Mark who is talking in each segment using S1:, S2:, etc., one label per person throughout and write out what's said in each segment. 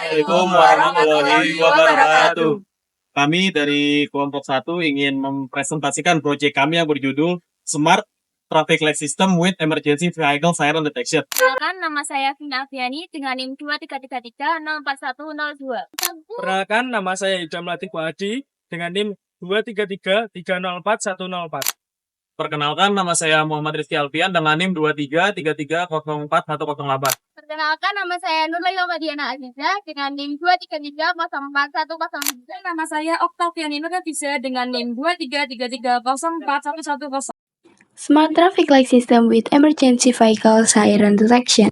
S1: Assalamualaikum warahmatullahi wabarakatuh. Kami dari kelompok 1 ingin mempresentasikan proyek kami yang berjudul Smart Traffic Light System with Emergency Vehicle Siren Detection.
S2: Perkenalkan, nama saya Vina Afiani dengan NIM 233304102.
S3: Perkenalkan, nama saya Idam Latif Wahdi dengan NIM 233304104.
S1: Perkenalkan, nama saya Muhammad Rizky Alfian dengan NIM 233304108.
S2: Perkenalkan, nama saya Nurlaila Madiana Aziza dengan NIM 233041003.
S4: Nama saya Oktaviani Nurhafisa dengan NIM 233304110.
S5: Smart Traffic Light System with Emergency Vehicle Siren Detection.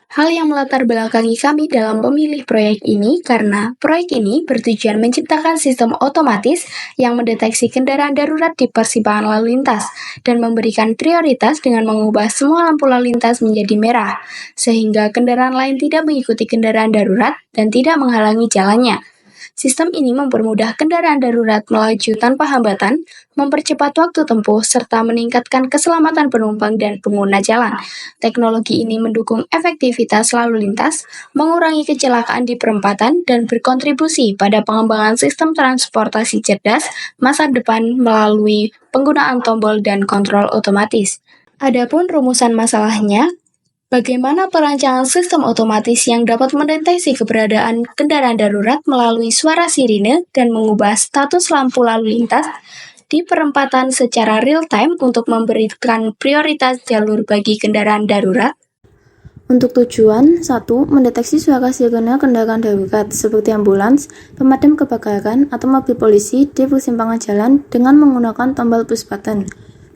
S5: Hal yang melatar belakangi kami dalam memilih proyek ini karena proyek ini bertujuan menciptakan sistem otomatis yang mendeteksi kendaraan darurat di persimpangan lalu lintas dan memberikan prioritas dengan mengubah semua lampu lalu lintas menjadi merah, sehingga kendaraan lain tidak mengikuti kendaraan darurat dan tidak menghalangi jalannya. Sistem ini mempermudah kendaraan darurat melaju tanpa hambatan, mempercepat waktu tempuh, serta meningkatkan keselamatan penumpang dan pengguna jalan. Teknologi ini mendukung efektivitas lalu lintas, mengurangi kecelakaan di perempatan, dan berkontribusi pada pengembangan sistem transportasi cerdas masa depan melalui penggunaan tombol dan kontrol otomatis. Adapun rumusan masalahnya, bagaimana perancangan sistem otomatis yang dapat mendeteksi keberadaan kendaraan darurat melalui suara sirine dan mengubah status lampu lalu lintas di perempatan secara real-time untuk memberikan prioritas jalur bagi kendaraan darurat?
S6: Untuk tujuan, 1. Mendeteksi suara sirene kendaraan darurat seperti ambulans, pemadam kebakaran, atau mobil polisi di persimpangan jalan dengan menggunakan tombol push button.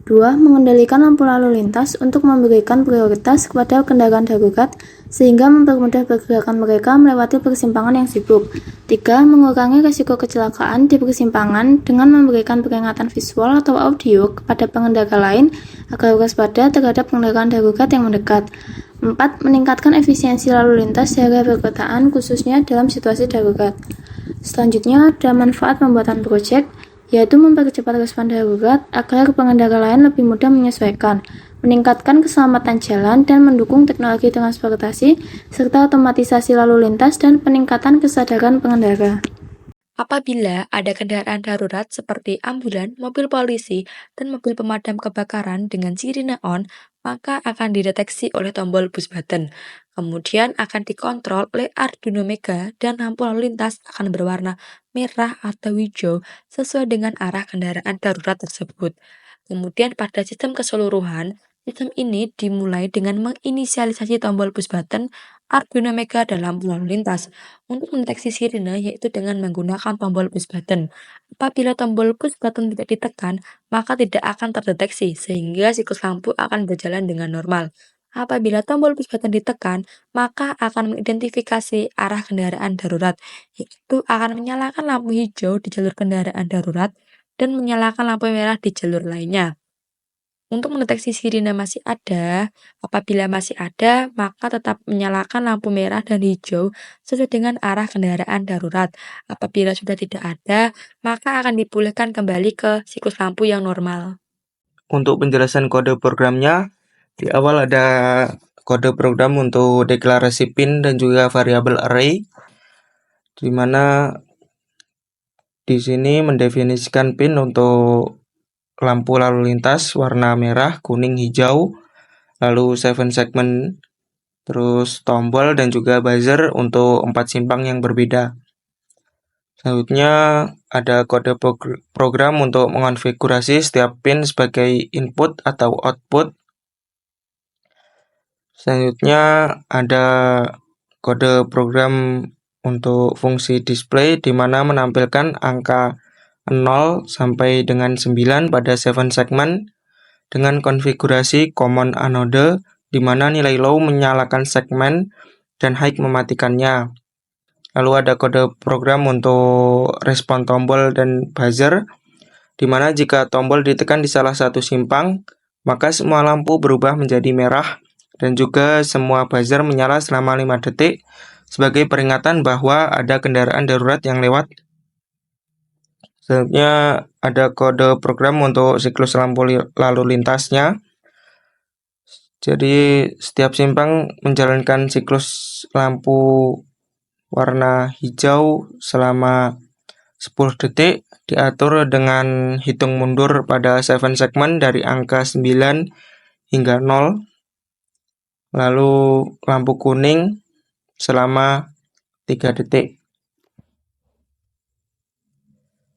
S6: 2. Mengendalikan lampu lalu lintas untuk memberikan prioritas kepada kendaraan darurat sehingga mempermudah pergerakan mereka melewati persimpangan yang sibuk. 3. Mengurangi risiko kecelakaan di persimpangan dengan memberikan peringatan visual atau audio kepada pengendara lain agar waspada terhadap kendaraan darurat yang mendekat. 4. Meningkatkan efisiensi lalu lintas secara perkotaan khususnya dalam situasi darurat. Selanjutnya, ada manfaat pembuatan proyek, yaitu mempercepat respon darurat agar pengendara lain lebih mudah menyesuaikan, meningkatkan keselamatan jalan, dan mendukung teknologi transportasi, serta otomatisasi lalu lintas dan peningkatan kesadaran pengendara.
S7: Apabila ada kendaraan darurat seperti ambulan, mobil polisi, dan mobil pemadam kebakaran dengan sirine on, maka akan dideteksi oleh tombol push button. Kemudian akan dikontrol oleh Arduino Mega dan lampu lalu lintas akan berwarna merah atau hijau sesuai dengan arah kendaraan darurat tersebut. Kemudian pada sistem keseluruhan, sistem ini dimulai dengan menginisialisasi tombol push button, Arduino Mega dan lampu lalu lintas. Untuk mendeteksi sirine yaitu dengan menggunakan tombol push button. Apabila tombol push button tidak ditekan, maka tidak akan terdeteksi sehingga siklus lampu akan berjalan dengan normal. Apabila tombol push button ditekan, maka akan mengidentifikasi arah kendaraan darurat, yaitu akan menyalakan lampu hijau di jalur kendaraan darurat dan menyalakan lampu merah di jalur lainnya. Untuk mendeteksi sirine masih ada, apabila masih ada, maka tetap menyalakan lampu merah dan hijau sesuai dengan arah kendaraan darurat. Apabila sudah tidak ada, maka akan dipulihkan kembali ke siklus lampu yang normal.
S8: Untuk penjelasan kode programnya, di awal ada kode program untuk deklarasi pin dan juga variabel array, di mana di sini mendefinisikan pin untuk lampu lalu lintas warna merah, kuning, hijau, lalu 7 segment, terus tombol dan juga buzzer untuk 4 simpang yang berbeda. Selanjutnya ada kode program untuk mengonfigurasi setiap pin sebagai input atau output. Selanjutnya ada kode program untuk fungsi display di mana menampilkan angka 0 sampai dengan 9 pada 7 segmen dengan konfigurasi common anode di mana nilai low menyalakan segmen dan high mematikannya. Lalu ada kode program untuk respon tombol dan buzzer di mana jika tombol ditekan di salah satu simpang, maka semua lampu berubah menjadi merah dan juga semua buzzer menyala selama 5 detik sebagai peringatan bahwa ada kendaraan darurat yang lewat. Selanjutnya ada kode program untuk siklus lampu lalu lintasnya. Jadi setiap simpang menjalankan siklus lampu warna hijau selama 10 detik diatur dengan hitung mundur pada 7 segmen dari angka 9 hingga 0. Lalu lampu kuning selama 3 detik.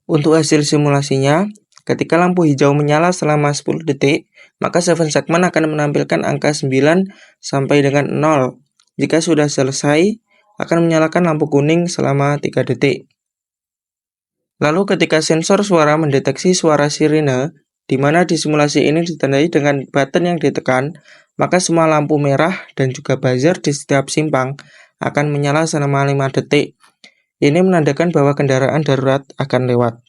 S8: Untuk hasil simulasinya, ketika lampu hijau menyala selama 10 detik, maka 7 segmen akan menampilkan angka 9 sampai dengan 0. Jika sudah selesai, akan menyalakan lampu kuning selama 3 detik. Lalu ketika sensor suara mendeteksi suara sirine, di mana di simulasi ini ditandai dengan button yang ditekan, maka semua lampu merah dan juga buzzer di setiap simpang akan menyala selama 5 detik. Ini menandakan bahwa kendaraan darurat akan lewat.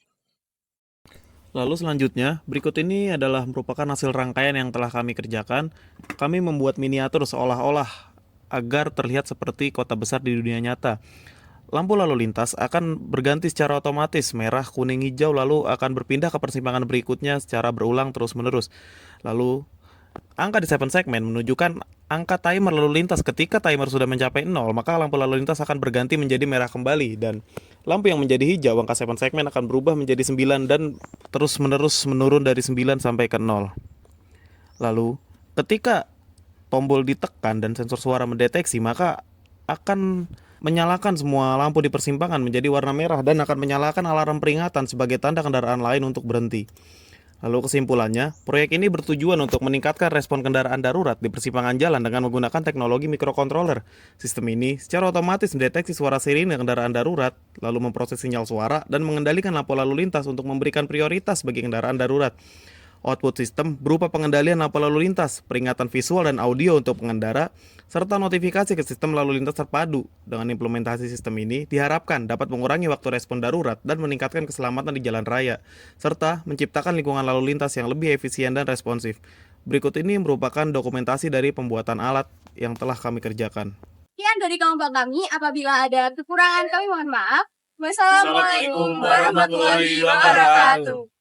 S1: Lalu selanjutnya, berikut ini adalah merupakan hasil rangkaian yang telah kami kerjakan. Kami membuat miniatur seolah-olah agar terlihat seperti kota besar di dunia nyata. Lampu lalu lintas akan berganti secara otomatis, merah, kuning, hijau, lalu akan berpindah ke persimpangan berikutnya secara berulang terus-menerus. Lalu, angka di 7 segmen menunjukkan angka timer lalu lintas. Ketika timer sudah mencapai 0, maka lampu lalu lintas akan berganti menjadi merah kembali. Dan lampu yang menjadi hijau, angka 7 segmen akan berubah menjadi 9 dan terus-menerus menurun dari 9 sampai ke 0. Lalu, ketika tombol ditekan dan sensor suara mendeteksi, maka akan menyalakan semua lampu di persimpangan menjadi warna merah dan akan menyalakan alarm peringatan sebagai tanda kendaraan lain untuk berhenti. Lalu kesimpulannya, proyek ini bertujuan untuk meningkatkan respon kendaraan darurat di persimpangan jalan dengan menggunakan teknologi microcontroller. Sistem ini secara otomatis mendeteksi suara sirine kendaraan darurat, lalu memproses sinyal suara dan mengendalikan lampu lalu lintas untuk memberikan prioritas bagi kendaraan darurat. Output sistem berupa pengendalian lampu lalu lintas, peringatan visual dan audio untuk pengendara, serta notifikasi ke sistem lalu lintas terpadu. Dengan implementasi sistem ini, diharapkan dapat mengurangi waktu respon darurat dan meningkatkan keselamatan di jalan raya, serta menciptakan lingkungan lalu lintas yang lebih efisien dan responsif. Berikut ini merupakan dokumentasi dari pembuatan alat yang telah kami kerjakan.
S2: Sekian dari kelompok kami. Apabila ada kekurangan kami mohon maaf. Wassalamualaikum warahmatullahi wabarakatuh.